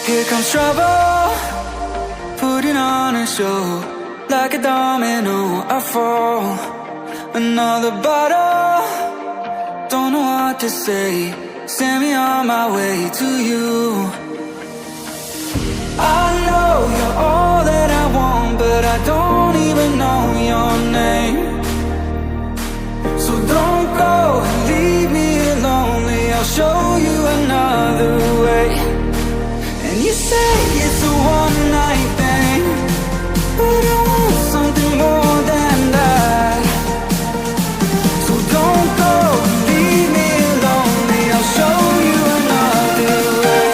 Here comes trouble, putting on a show. Like a domino, I fall. Another bottle, don't know what to say. Send me on my way to you. I know you're all that I want, but I don't even know your name. So don't go and leave me lonely. I'll show you another way. And you say it's a one-night thing, but I want something more than that. So don't go and leave me lonely. I'll show you another way.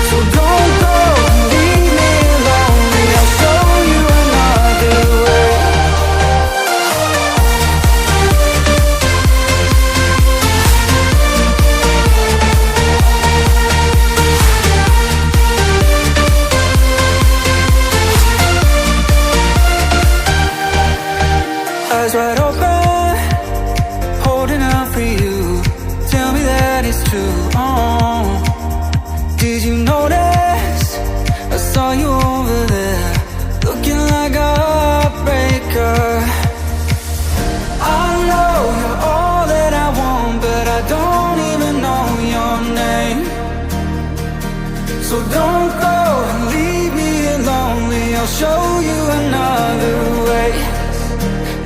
So don't go and leave me lonely. I'll show you another way. Eyes wide open, holding out for you. Tell me that it's true. Oh, did you notice? I saw you over there, looking like a heartbreaker. I know you're all that I want, but I don't even know your name. So don't go and leave me lonely. I'll show you another way.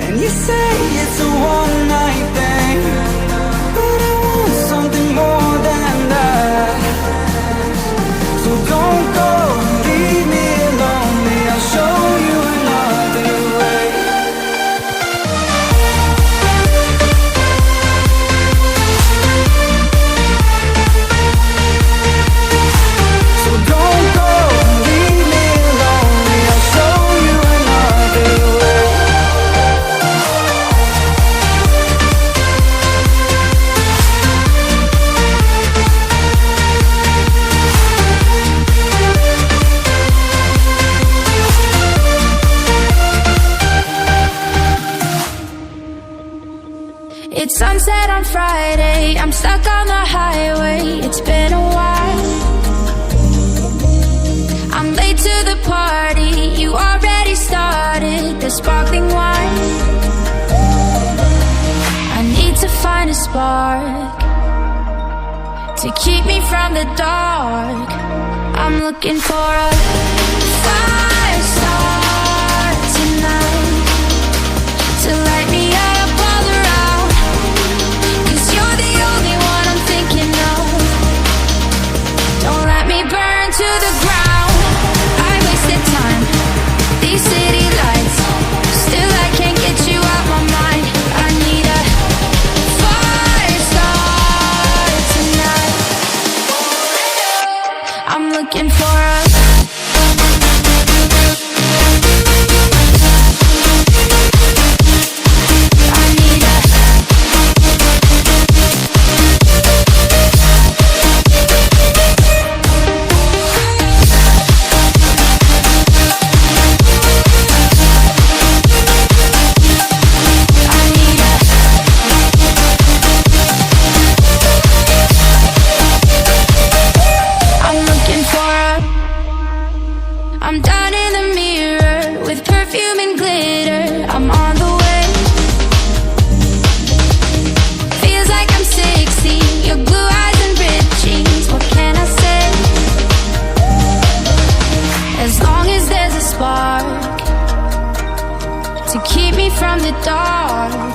And you say it's a one-night thing, but I want something more than that. So don't go and leave me lonely. I'll show you another way. So don't go and leave me lonely. I'll show you another way. It's sunset on Friday, I'm stuck on the highway. It's been a while. I'm late to the party, you already started the sparkling wine. I need to find a spark to keep me from the dark. I'm looking for a fire start tonight to light me up all around. 'Cause you're the only one I'm thinking of. Don't let me burn to the ground. I wasted time, these city lights, still I can't get you out my mind. I need a fire start tonight. I'm looking for a I'm down in the mirror with perfume and glitter. I'm on the way. Feels like I'm 16, your blue eyes and ripped jeans. What can I say? As long as there's a spark to keep me from the dark,